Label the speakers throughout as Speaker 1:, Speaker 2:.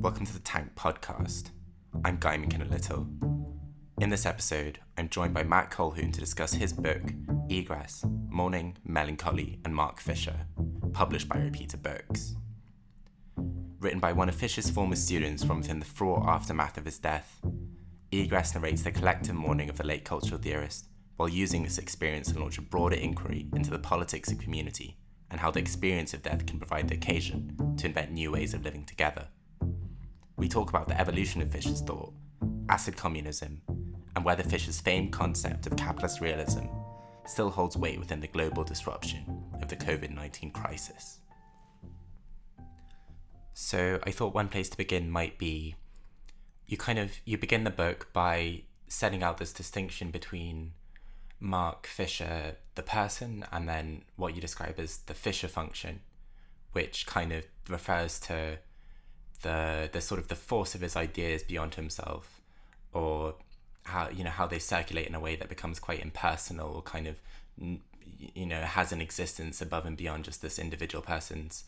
Speaker 1: Welcome to the Tank Podcast. I'm Mackinnon-Little. In this episode, I'm joined by Matt Colquhoun to discuss his book, Egress, Mourning, Melancholy and Mark Fisher, published by Repeater Books. Written by one of Fisher's former students from within the fraught aftermath of his death, Egress narrates the collective mourning of the late cultural theorist, while using this experience to launch a broader inquiry into the politics of community and how the experience of death can provide the occasion to invent new ways of living together. We talk about the evolution of Fisher's thought, acid communism, and whether Fisher's famed concept of capitalist realism still holds weight within the global disruption of the COVID-19 crisis. So I thought one place to begin might be, you begin the book by setting out this distinction between Mark Fisher, the person, and then what you describe as the Fisher function, which kind of refers to the sort of the force of his ideas beyond himself, or how they circulate in a way that becomes quite impersonal, or kind of has an existence above and beyond just this individual person's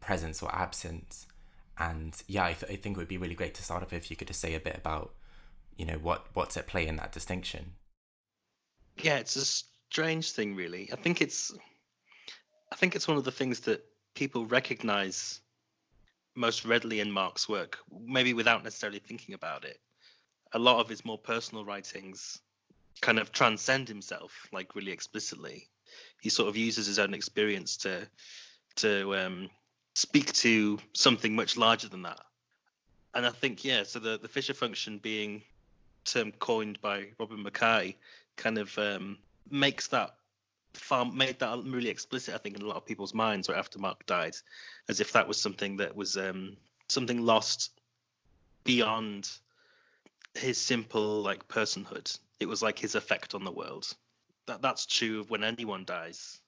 Speaker 1: presence or absence. And I think it would be really great to start off if you could just say a bit about what's at play in that distinction.
Speaker 2: Yeah, it's a strange thing, really. I think it's one of the things that people recognize most readily in Mark's work, maybe without necessarily thinking about it. A lot of his more personal writings kind of transcend himself, like really explicitly. He sort of uses his own experience to speak to something much larger than that. And I think, so the Fisher function being a term coined by Robin Mackay kind of made that really explicit, I think, in a lot of people's minds right after Mark died, as if that was something that was something lost beyond his simple like personhood. It was like his effect on the world. That's true of when anyone dies,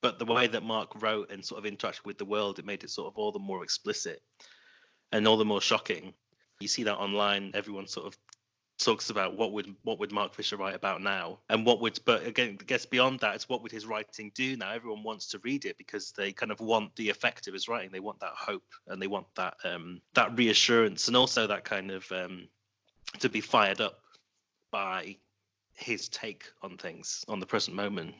Speaker 2: but the way that Mark wrote and sort of interacted with the world, it made it sort of all the more explicit and all the more shocking. You see that online, everyone sort of talks about what would Mark Fisher write about now, and but again, I guess beyond that, it's what would his writing do now. Everyone wants to read it because they kind of want the effect of his writing. They want that hope, and they want that reassurance, and also that kind of to be fired up by his take on things, on the present moment.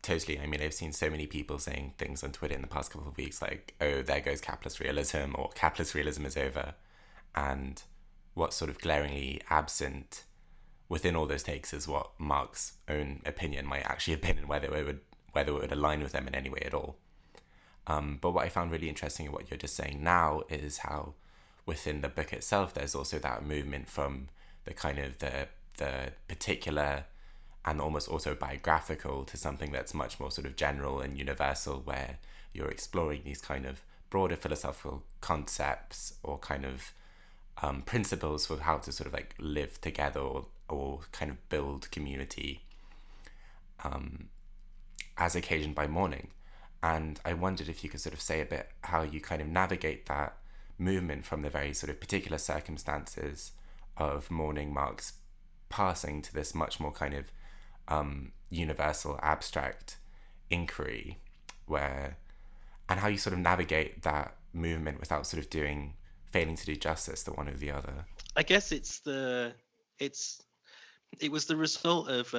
Speaker 1: Totally. I mean, I've seen so many people saying things on Twitter in the past couple of weeks like, oh, there goes capitalist realism, or capitalist realism is over. And what's sort of glaringly absent within all those takes is what Mark's own opinion might actually have been, and whether it would align with them in any way at all. But what I found really interesting in what you're just saying now is how within the book itself there's also that movement from the kind of the particular and almost autobiographical to something that's much more sort of general and universal, where you're exploring these kind of broader philosophical concepts or kind of principles for how to sort of like live together or kind of build community as occasioned by mourning. And I wondered if you could sort of say a bit how you kind of navigate that movement from the very sort of particular circumstances of mourning Mark's passing to this much more kind of universal abstract inquiry, and how you sort of navigate that movement without sort of failing to do justice to one or the other.
Speaker 2: I guess it was the result of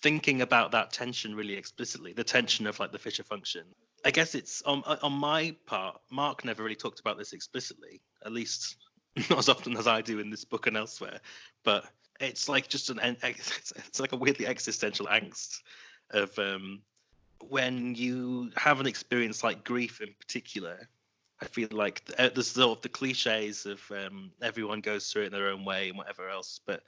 Speaker 2: thinking about that tension really explicitly, the tension of like the Fisher function. I guess it's on my part, Mark never really talked about this explicitly, at least not as often as I do in this book and elsewhere. But it's like just it's like a weirdly existential angst of when you have an experience like grief in particular. I feel like there's sort of the cliches of everyone goes through it in their own way and whatever else, but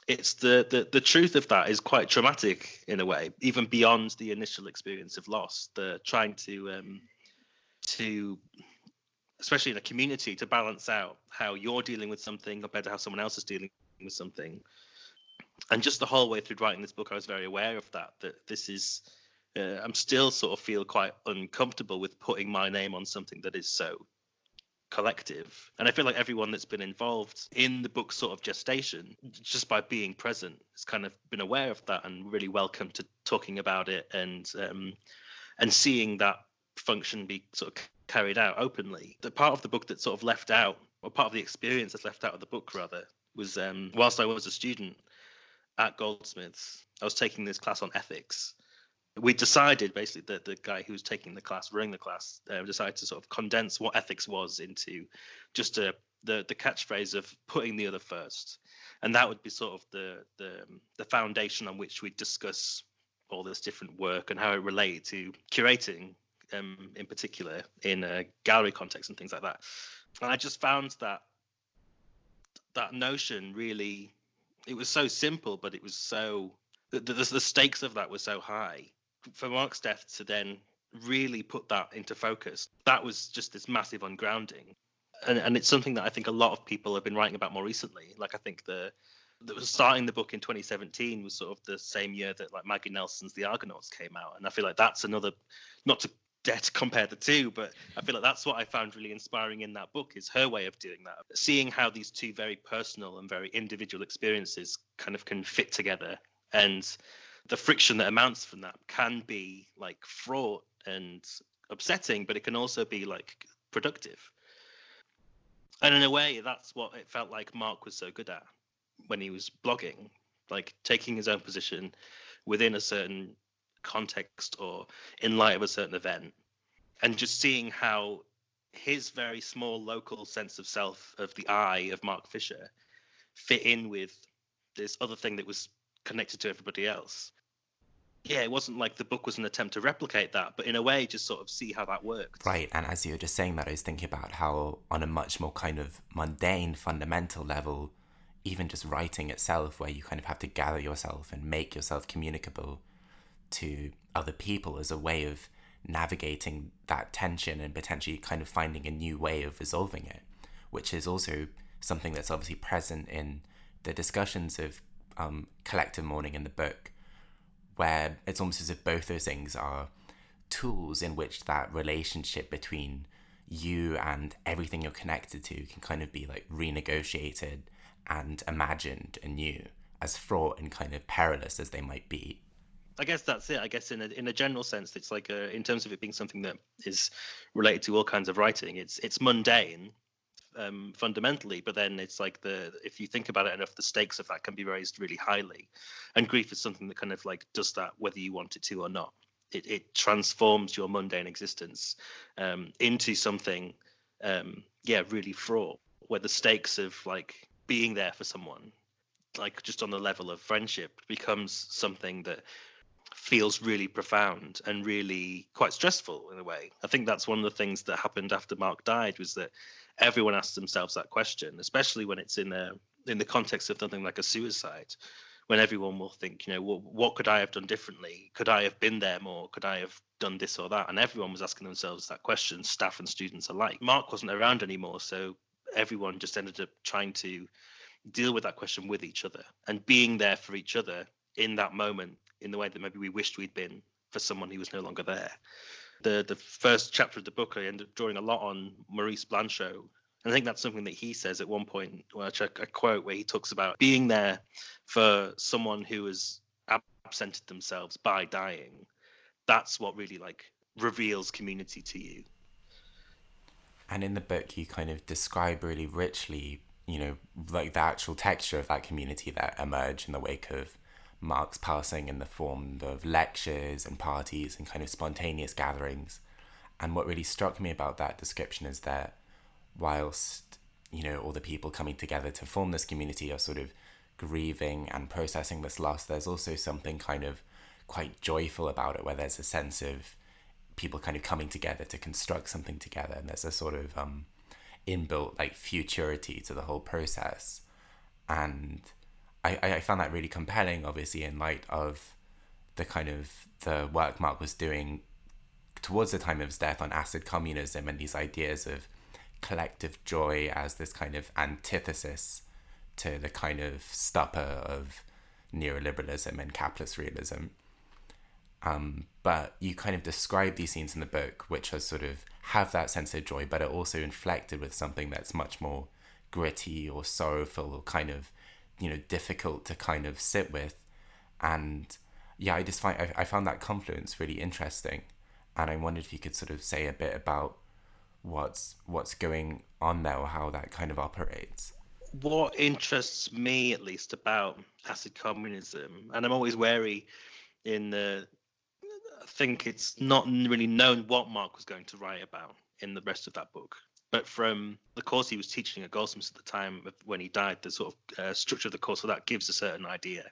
Speaker 2: it's the truth of that is quite traumatic in a way, even beyond the initial experience of loss. The trying to especially in a community, to balance out how you're dealing with something compared to how someone else is dealing with something. And just the whole way through writing this book, I was very aware of that this is. I'm still sort of feel quite uncomfortable with putting my name on something that is so collective. And I feel like everyone that's been involved in the book's sort of gestation, just by being present, has kind of been aware of that and really welcome to talking about it and seeing that function be sort of carried out openly. The part of the book that's sort of left out, or part of the experience that's left out of the book rather, was whilst I was a student at Goldsmiths, I was taking this class on ethics. We decided basically that the guy who was taking the class, running the class, decided to sort of condense what ethics was into just the catchphrase of putting the other first, and that would be sort of the foundation on which we discuss all this different work and how it related to curating, in particular in a gallery context and things like that. And I just found that notion really, it was so simple, but it was so the stakes of that were so high. For Mark's death to then really put that into focus, that was just this massive ungrounding. And it's something that I think a lot of people have been writing about more recently. Like, I think starting the book in 2017 was sort of the same year that like Maggie Nelson's The Argonauts came out. And I feel like that's another, not to dare to compare the two, but I feel like that's what I found really inspiring in that book, is her way of doing that. Seeing how these two very personal and very individual experiences kind of can fit together, and the friction that amounts from that can be like fraught and upsetting, but it can also be like productive. And in a way, that's what it felt like Mark was so good at when he was blogging, like taking his own position within a certain context or in light of a certain event, and just seeing how his very small local sense of self, of the I of Mark Fisher, fit in with this other thing that was connected to everybody else. Yeah, it wasn't like the book was an attempt to replicate that, but in a way just sort of see how that worked.
Speaker 1: Right, and as you were just saying that, I was thinking about how on a much more kind of mundane, fundamental level, even just writing itself, where you kind of have to gather yourself and make yourself communicable to other people as a way of navigating that tension and potentially kind of finding a new way of resolving it, which is also something that's obviously present in the discussions of collective mourning in the book, where it's almost as if both those things are tools in which that relationship between you and everything you're connected to can kind of be like renegotiated and imagined anew, as fraught and kind of perilous as they might be.
Speaker 2: I guess that's it. I guess in a general sense, it's like in terms of it being something that is related to all kinds of writing, it's mundane, fundamentally, but then it's like if you think about it enough, the stakes of that can be raised really highly, and grief is something that kind of like does that whether you want it to or not. It transforms your mundane existence into something really fraught, where the stakes of like being there for someone, like just on the level of friendship, becomes something that feels really profound and really quite stressful in a way. I think that's one of the things that happened after Mark died, was that everyone asked themselves that question, especially when it's in the context of something like a suicide, when everyone will think, what could I have done differently? Could I have been there more? Could I have done this or that? And everyone was asking themselves that question, staff and students alike. Mark wasn't around anymore, so everyone just ended up trying to deal with that question with each other and being there for each other in that moment in the way that maybe we wished we'd been for someone who was no longer there. The first chapter of the book, I ended up drawing a lot on Maurice Blanchot. And I think that's something that he says at one point, which I quote, where he talks about being there for someone who has absented themselves by dying. That's what really like reveals community to you.
Speaker 1: And in the book, you kind of describe really richly, like the actual texture of that community that emerged in the wake of Mark's passing, in the form of lectures and parties and kind of spontaneous gatherings. And what really struck me about that description is that whilst, all the people coming together to form this community are sort of grieving and processing this loss, there's also something kind of quite joyful about it, where there's a sense of people kind of coming together to construct something together, and there's a sort of inbuilt like futurity to the whole process. And I found that really compelling, obviously, in light of the kind of the work Mark was doing towards the time of his death on acid communism and these ideas of collective joy as this kind of antithesis to the kind of stupor of neoliberalism and capitalist realism. But you kind of describe these scenes in the book, which are sort of have that sense of joy, but are also inflected with something that's much more gritty or sorrowful or kind of, difficult to kind of sit with. And yeah, I found that confluence really interesting. And I wondered if you could sort of say a bit about what's going on there or how that kind of operates.
Speaker 2: What interests me, at least, about acid communism, and I'm always wary in the, I think it's not really known what Mark was going to write about in the rest of that book. But from the course he was teaching at Goldsmiths at the time of when he died, the sort of structure of the course for that gives a certain idea.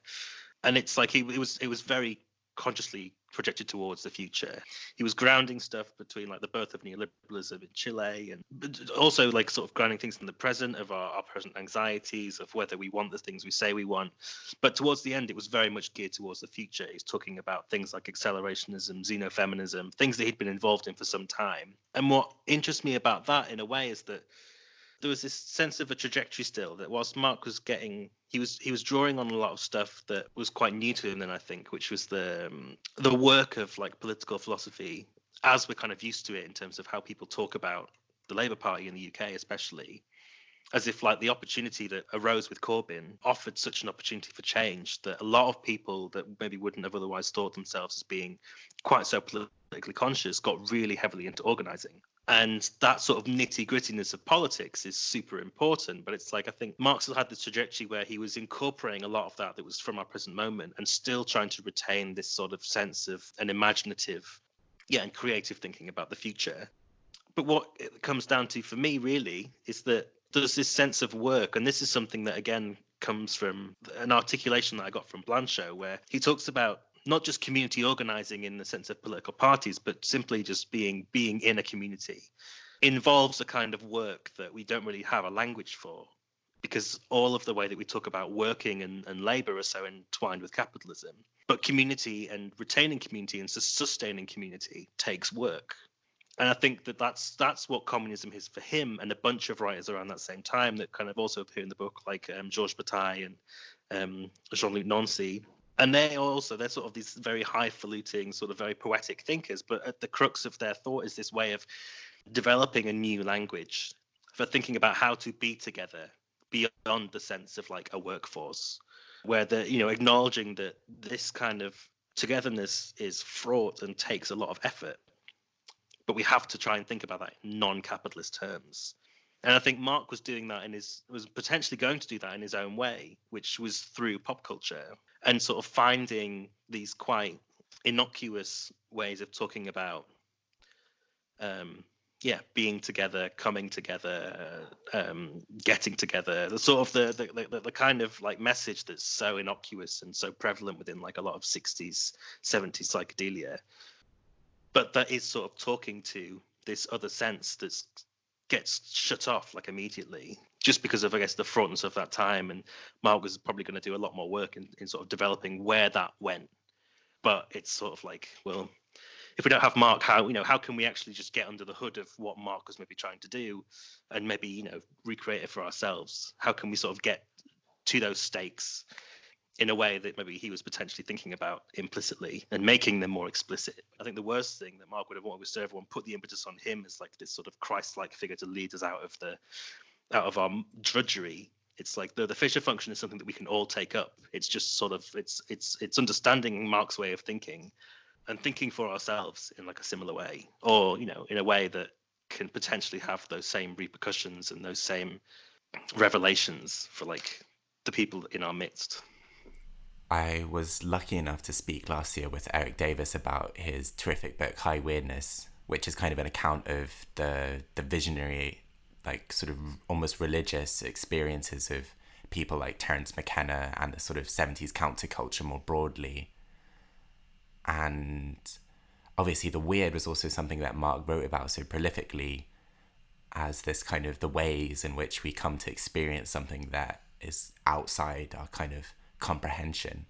Speaker 2: And it's like it was very consciously projected towards the future. He was grounding stuff between like the birth of neoliberalism in Chile, and but also like sort of grounding things in the present of our present anxieties of whether we want the things we say we want. But towards the end, it was very much geared towards the future. He's talking about things like accelerationism, xenofeminism, things that he'd been involved in for some time. And what interests me about that in a way is that there was this sense of a trajectory still, that whilst Mark was getting, he was drawing on a lot of stuff that was quite new to him then, I think, which was the work of like political philosophy as we're kind of used to it in terms of how people talk about the Labour Party in the UK especially, as if like the opportunity that arose with Corbyn offered such an opportunity for change that a lot of people that maybe wouldn't have otherwise thought themselves as being quite so politically conscious got really heavily into organising. And that sort of nitty grittiness of politics is super important. But it's like, I think Marx had this trajectory where he was incorporating a lot of that was from our present moment and still trying to retain this sort of sense of an imaginative, and creative thinking about the future. But what it comes down to for me really is that there's this sense of work. And this is something that, again, comes from an articulation that I got from Blanchot, where he talks about not just community organizing in the sense of political parties, but simply just being in a community involves a kind of work that we don't really have a language for, because all of the way that we talk about working and labor are so entwined with capitalism. But community and retaining community and sustaining community takes work. And I think that that's what communism is for him and a bunch of writers around that same time that kind of also appear in the book, like Georges Bataille and Jean-Luc Nancy. And they're sort of these very highfalutin, sort of very poetic thinkers, but at the crux of their thought is this way of developing a new language for thinking about how to be together beyond the sense of like a workforce, where acknowledging that this kind of togetherness is fraught and takes a lot of effort, but we have to try and think about that in non-capitalist terms. And I think Mark was doing that was potentially going to do that in his own way, which was through pop culture and sort of finding these quite innocuous ways of talking about, being together, coming together, getting together. The sort of the kind of like message that's so innocuous and so prevalent within like a lot of 60s, 70s psychedelia, but that is sort of talking to this other sense that's gets shut off like immediately just because of, I guess, the fraudness of that time. And Mark was probably going to do a lot more work in sort of developing where that went. But it's sort of like, well, if we don't have Mark, how can we actually just get under the hood of what Mark was maybe trying to do and maybe, recreate it for ourselves? How can we sort of get to those stakes in a way that maybe he was potentially thinking about implicitly and making them more explicit? I think the worst thing that Mark would have wanted was to everyone put the impetus on him as like this sort of Christ-like figure to lead us out of our drudgery. It's like the Fisher function is something that we can all take up. It's just sort of it's understanding Mark's way of thinking and thinking for ourselves in like a similar way, or in a way that can potentially have those same repercussions and those same revelations for like the people in our midst.
Speaker 1: I was lucky enough to speak last year with Eric Davis about his terrific book High Weirdness, which is kind of an account of the visionary, like sort of almost religious experiences of people like Terence McKenna and the sort of 70s counterculture more broadly. And obviously the weird was also something that Mark wrote about so prolifically as this kind of the ways in which we come to experience something that is outside our kind of comprehension,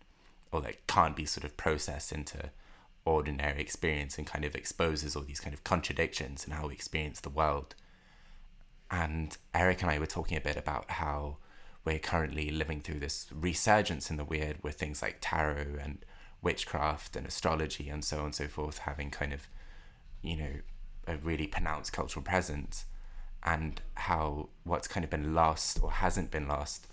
Speaker 1: or that can't be sort of processed into ordinary experience, and kind of exposes all these kind of contradictions in how we experience the world. And Eric and I were talking a bit about how we're currently living through this resurgence in the weird with things like tarot and witchcraft and astrology and so on and so forth having kind of, a really pronounced cultural presence, and how what's kind of been lost or hasn't been lost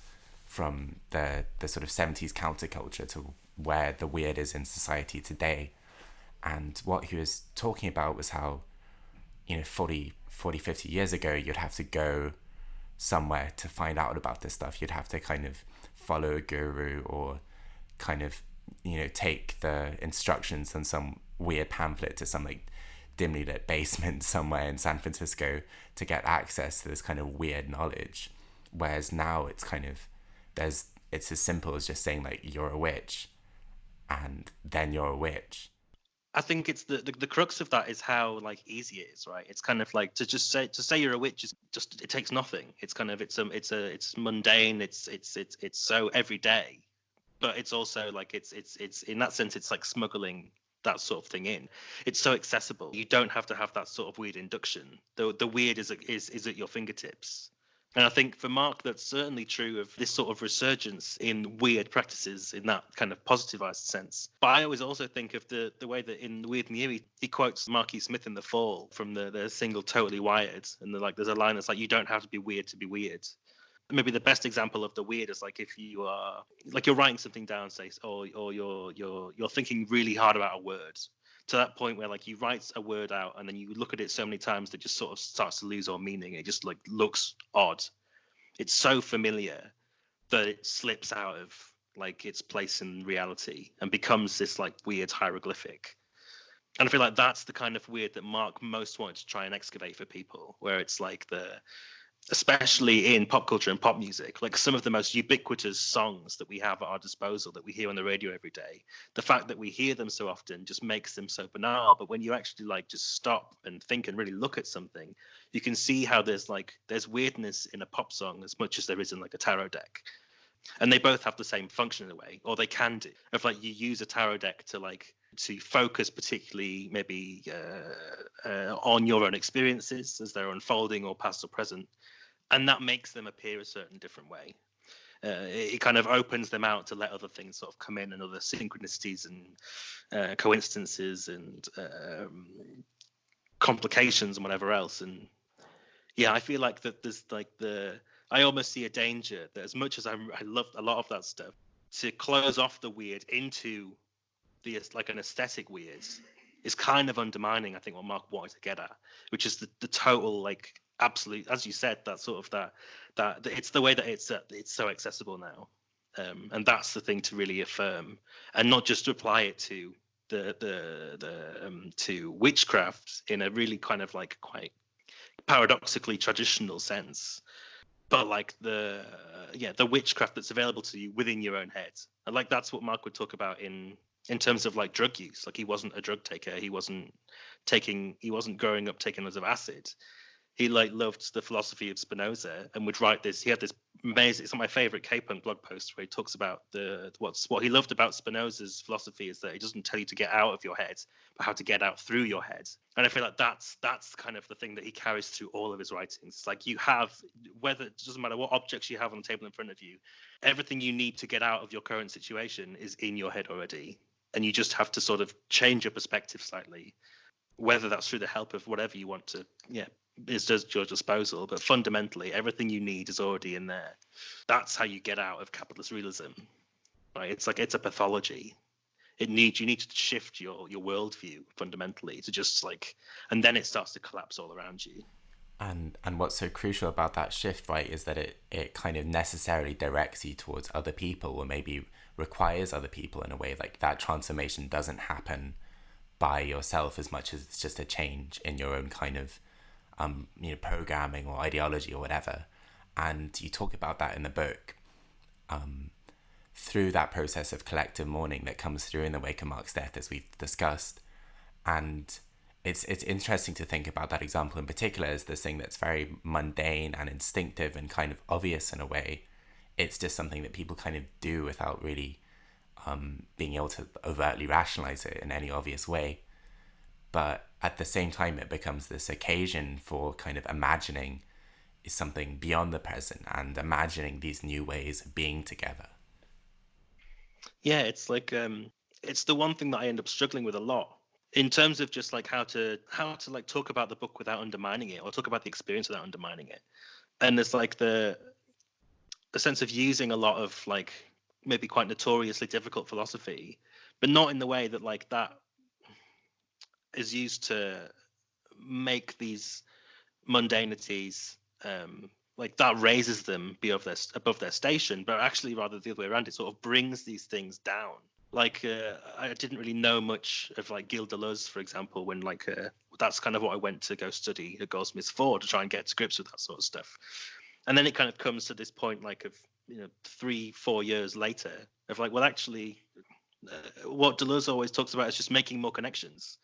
Speaker 1: from the sort of 70s counterculture to where the weird is in society today. And what he was talking about was how, 40, 40, 50 years ago, you'd have to go somewhere to find out about this stuff. You'd have to kind of follow a guru or kind of, take the instructions on some weird pamphlet to some like dimly lit basement somewhere in San Francisco to get access to this kind of weird knowledge. Whereas now it's kind of, it's as simple as just saying like, you're a witch, and then you're a witch.
Speaker 2: I think it's the crux of that is how like easy it is, right? It's kind of like to say you're a witch is just, it takes nothing. It's kind of it's mundane. It's so everyday, but it's also like it's in that sense it's like smuggling that sort of thing in. It's so accessible. You don't have to have that sort of weird induction. The weird is at your fingertips. And I think for Mark, that's certainly true of this sort of resurgence in weird practices in that kind of positivized sense. But I always also think of the way that in Weird and Eerie, he quotes Marky Smith in The Fall from the single Totally Wired. And there's a line that's like, you don't have to be weird to be weird. Maybe the best example of the weird is like if you are like you're writing something down, say, or you're thinking really hard about a word, to that point where like you write a word out and then you look at it so many times that it just sort of starts to lose all meaning. It just like looks odd. It's so familiar that it slips out of like its place in reality and becomes this like weird hieroglyphic. And I feel like that's the kind of weird that Mark most wanted to try and excavate for people, where it's like especially in pop culture and pop music, like some of the most ubiquitous songs that we have at our disposal that we hear on the radio every day, the fact that we hear them so often just makes them so banal. But when you actually like just stop and think and really look at something, you can see how there's weirdness in a pop song as much as there is in like a tarot deck. And they both have the same function in a way, or they can do. If like you use a tarot deck to focus particularly maybe on your own experiences as they're unfolding or past or present, and that makes them appear a certain different way. It kind of opens them out to let other things sort of come in, and other synchronicities and coincidences and complications and whatever else. And yeah, I feel like that there's like I almost see a danger that as much as I love a lot of that stuff, to close off the weird into like an aesthetic weird is kind of undermining, I think, what Mark wanted to get at, which is the total like absolute, as you said, that sort of that it's the way that it's so accessible now, and that's the thing to really affirm, and not just to apply it to to witchcraft in a really kind of like quite paradoxically traditional sense, but like the witchcraft that's available to you within your own head. And like that's what Mark would talk about in terms of like drug use. Like he wasn't a drug taker. He wasn't growing up taking loads of acid. He like loved the philosophy of Spinoza and would write this. He had this amazing, it's one of my favorite K-Punk blog posts where he talks about what he loved about Spinoza's philosophy is that it doesn't tell you to get out of your head, but how to get out through your head. And I feel like that's kind of the thing that he carries through all of his writings. It's like you have, it doesn't matter what objects you have on the table in front of you, everything you need to get out of your current situation is in your head already. And you just have to sort of change your perspective slightly, whether that's through the help of whatever you want to, is at your disposal. But fundamentally, everything you need is already in there. That's how you get out of capitalist realism, right? It's like, it's a pathology. You need to shift your worldview fundamentally to just like, and then it starts to collapse all around you.
Speaker 1: And what's so crucial about that shift, right, is that it kind of necessarily directs you towards other people, or maybe requires other people in a way. Like that transformation doesn't happen by yourself as much as it's just a change in your own kind of programming or ideology or whatever. And you talk about that in the book, through that process of collective mourning that comes through in the wake of Mark's death, as we've discussed. And it's interesting to think about that example in particular as this thing that's very mundane and instinctive and kind of obvious in a way. It's just something that people kind of do without really being able to overtly rationalize it in any obvious way. But at the same time, it becomes this occasion for kind of imagining something beyond the present and imagining these new ways of being together.
Speaker 2: Yeah, it's like it's the one thing that I end up struggling with a lot in terms of just like how to like talk about the book without undermining it, or talk about the experience without undermining it. And there's like the sense of using a lot of like maybe quite notoriously difficult philosophy, but not in the way that like that is used to make these mundanities, like that raises them above their station, but actually rather the other way around, it sort of brings these things down. Like I didn't really know much of like Gilles Deleuze, for example, when like that's kind of what I went to go study at Goldsmiths for, to try and get to grips with that sort of stuff. And then it kind of comes to this point, like of 3-4 years later, of like, well, actually, what Deleuze always talks about is just making more connections.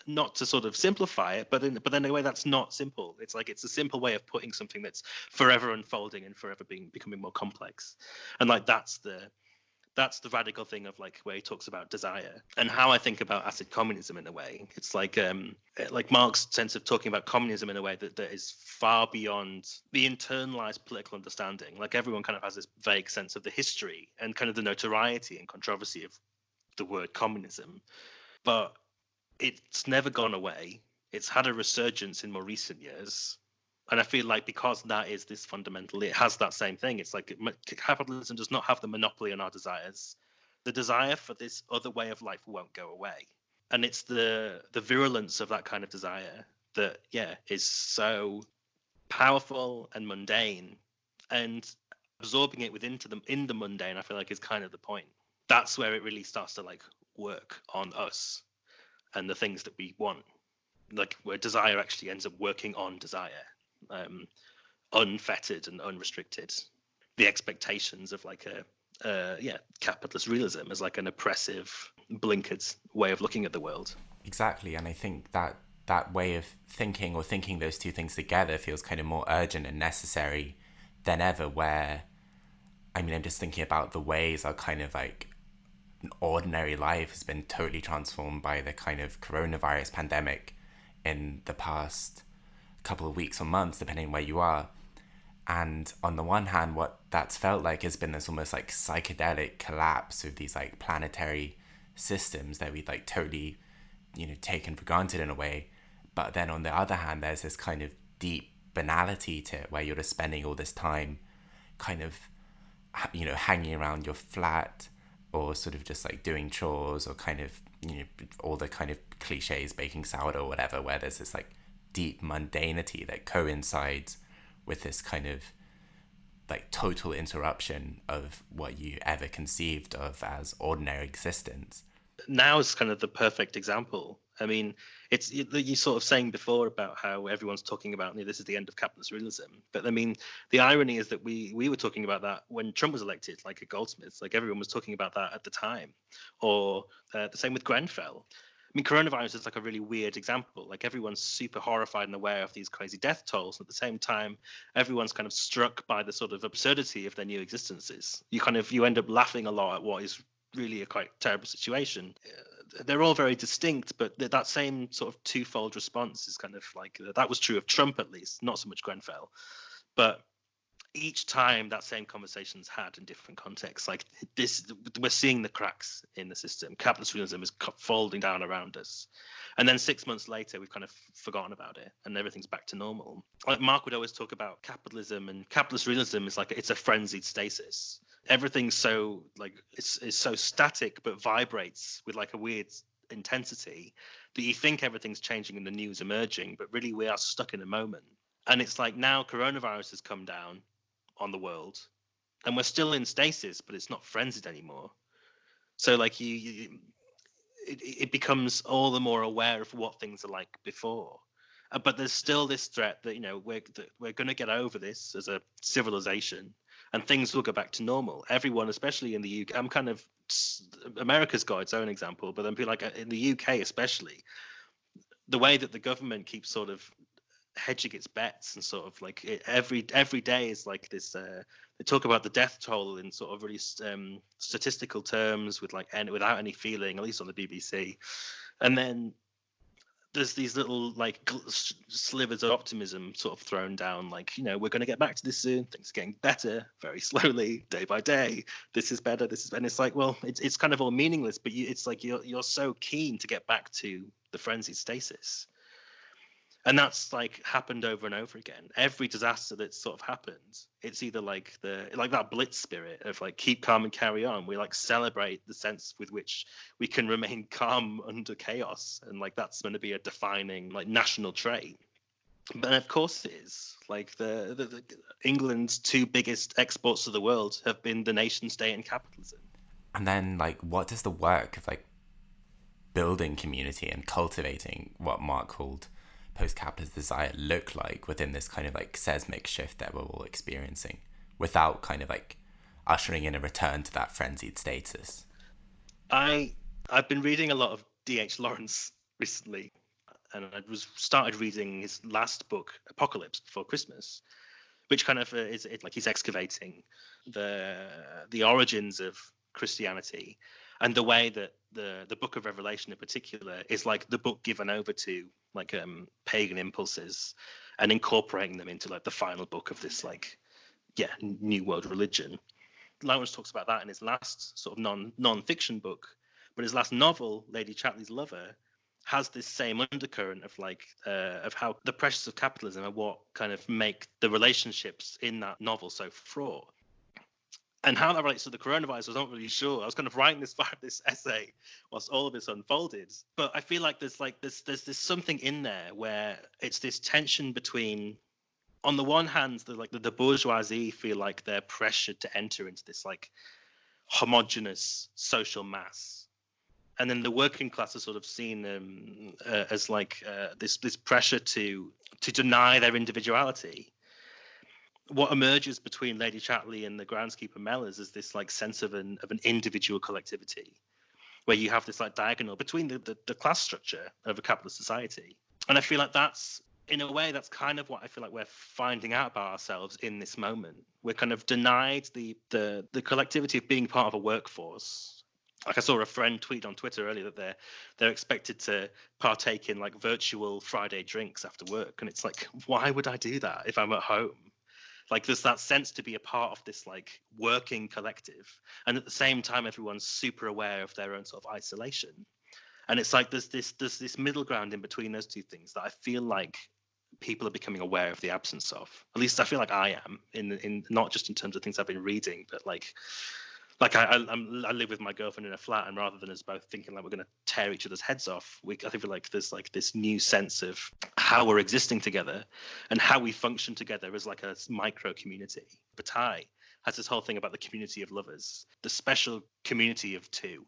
Speaker 2: Not to sort of simplify it, but then in a way that's not simple. It's like it's a simple way of putting something that's forever unfolding and forever becoming more complex. And like that's the radical thing of like where he talks about desire and how I think about acid communism in a way. It's like Marx's sense of talking about communism in a way that is far beyond the internalized political understanding. Like everyone kind of has this vague sense of the history and kind of the notoriety and controversy of the word communism, but it's never gone away. It's had a resurgence in more recent years. And I feel like because that is this fundamental, it has that same thing. It's like capitalism does not have the monopoly on our desires. The desire for this other way of life won't go away. And it's the virulence of that kind of desire that, is so powerful and mundane. And absorbing it in the mundane, I feel like is kind of the point. That's where it really starts to like work on us and the things that we want, like where desire actually ends up working on desire, unfettered and unrestricted. The expectations of like capitalist realism as like an oppressive, blinkered way of looking at the world.
Speaker 1: Exactly, and I think that way of thinking, or thinking those two things together, feels kind of more urgent and necessary than ever. Where, I mean, I'm just thinking about the ways our kind of like ordinary life has been totally transformed by the kind of coronavirus pandemic in the past couple of weeks or months, depending on where you are. And on the one hand, what that's felt like has been this almost like psychedelic collapse of these like planetary systems that we'd like totally, taken for granted in a way. But then on the other hand, there's this kind of deep banality to it, where you're just spending all this time kind of, hanging around your flat, or sort of just like doing chores, or kind of, all the kind of cliches, baking sourdough or whatever, where there's this like deep mundanity that coincides with this kind of like total interruption of what you ever conceived of as ordinary existence.
Speaker 2: Now is kind of the perfect example. I mean, it's you sort of saying before about how everyone's talking about this is the end of capitalist realism. But I mean, the irony is that we were talking about that when Trump was elected, like at Goldsmiths, like everyone was talking about that at the time, or the same with Grenfell. I mean, coronavirus is like a really weird example. Like everyone's super horrified and aware of these crazy death tolls. At the same time, everyone's kind of struck by the sort of absurdity of their new existences. You end up laughing a lot at what is really a quite terrible situation. They're all very distinct, but that same sort of twofold response is kind of like that was true of Trump, at least, not so much Grenfell. But each time that same conversation's had in different contexts, like this, we're seeing the cracks in the system. Capitalist realism is folding down around us. And then 6 months later, we've kind of forgotten about it and everything's back to normal. Like Mark would always talk about capitalism, and capitalist realism is like, it's a frenzied stasis. Everything's so like, it's so static, but vibrates with like a weird intensity that you think everything's changing and the new is emerging, but really we are stuck in a moment. And it's like now coronavirus has come down on the world and we're still in stasis, but it's not frenzied anymore. So like it becomes all the more aware of what things are like before. But there's still this threat that we're going to get over this as a civilization and things will go back to normal. Everyone, especially in the UK, America's got its own example, but then be like in the UK especially, the way that the government keeps sort of hedging its bets and sort of like every day is like this. They talk about the death toll in sort of really statistical terms with without any feeling, at least on the BBC, and then there's these little like slivers of optimism sort of thrown down, like we're going to get back to this soon. Things are getting better very slowly, day by day. This is better. And it's like, well, it's kind of all meaningless, but it's like you're so keen to get back to the frenzied stasis. And that's like happened over and over again. Every disaster that's sort of happened, it's either like that blitz spirit of like keep calm and carry on. We like celebrate the sense with which we can remain calm under chaos, and like that's going to be a defining like national trait. But of course it is. Like the England's two biggest exports to the world have been the nation state and capitalism.
Speaker 1: And then, like, what does the work of, like, building community and cultivating what Mark called post-capitalist desire look like within this kind of, like, seismic shift that we're all experiencing, without kind of, like, ushering in a return to that frenzied status?
Speaker 2: I've been reading a lot of D.H. Lawrence recently, and I started reading his last book, Apocalypse, before Christmas, which kind of is like he's excavating the origins of Christianity, and the way that the Book of Revelation in particular is like the book given over to like pagan impulses and incorporating them into like the final book of this like new world religion. Lawrence talks about that in his last sort of non-fiction book, but his last novel, Lady Chatterley's Lover, has this same undercurrent of like of how the pressures of capitalism are what kind of make the relationships in that novel so fraught. And how that relates to the coronavirus, I was not really sure. I was kind of writing this essay whilst all of this unfolded. But I feel like there's this something in there where it's this tension between, on the one hand, the bourgeoisie feel like they're pressured to enter into this like homogenous social mass, and then the working class is sort of seen as like this pressure to deny their individuality. What emerges between Lady Chatterley and the groundskeeper Mellors is this like sense of an individual collectivity, where you have this like diagonal between the class structure of a capitalist society. And I feel like that's, in a way, that's kind of what I feel like we're finding out about ourselves in this moment. We're kind of denied the collectivity of being part of a workforce. Like I saw a friend tweet on Twitter earlier that they're expected to partake in like virtual Friday drinks after work, and it's like, why would I do that if I'm at home? Like there's that sense to be a part of this like working collective, and at the same time everyone's super aware of their own sort of isolation. And it's like there's this middle ground in between those two things that I feel like people are becoming aware of the absence of. At least I feel like I am, in not just in terms of things I've been reading, but like I live with my girlfriend in a flat, and rather than us both thinking like we're going to tear each other's heads off, I feel like there's like this new sense of how we're existing together and how we function together as like a micro community. Bataille has this whole thing about the community of lovers, the special community of two.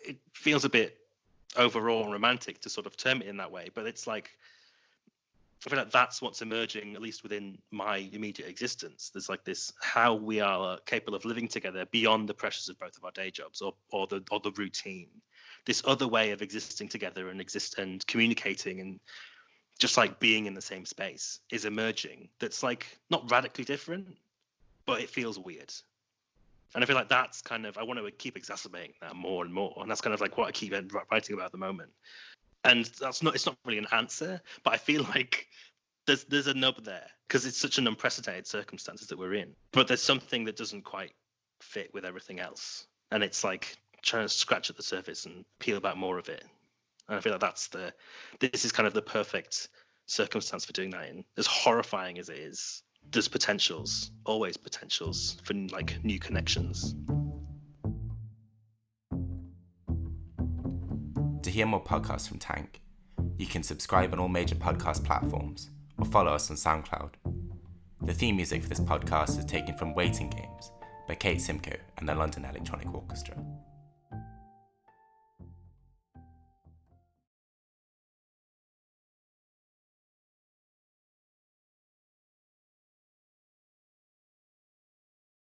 Speaker 2: It feels a bit overall romantic to sort of term it in that way, but it's like, I feel like that's what's emerging, at least within my immediate existence. There's like this, how we are capable of living together beyond the pressures of both of our day jobs or the routine. This other way of existing together and communicating and just like being in the same space is emerging. That's like not radically different, but it feels weird. And I feel like that's kind of, I want to keep exacerbating that more and more. And that's kind of like what I keep writing about at the moment. And it's not really an answer, but I feel like there's a nub there because it's such an unprecedented circumstances that we're in. But there's something that doesn't quite fit with everything else, and it's like trying to scratch at the surface and peel back more of it. And I feel like this is kind of the perfect circumstance for doing that in. As horrifying as it is, there's always potentials for like new connections.
Speaker 1: To hear more podcasts from Tank, you can subscribe on all major podcast platforms or follow us on SoundCloud. The theme music for this podcast is taken from Waiting Games by Kate Simcoe and the London Electronic Orchestra.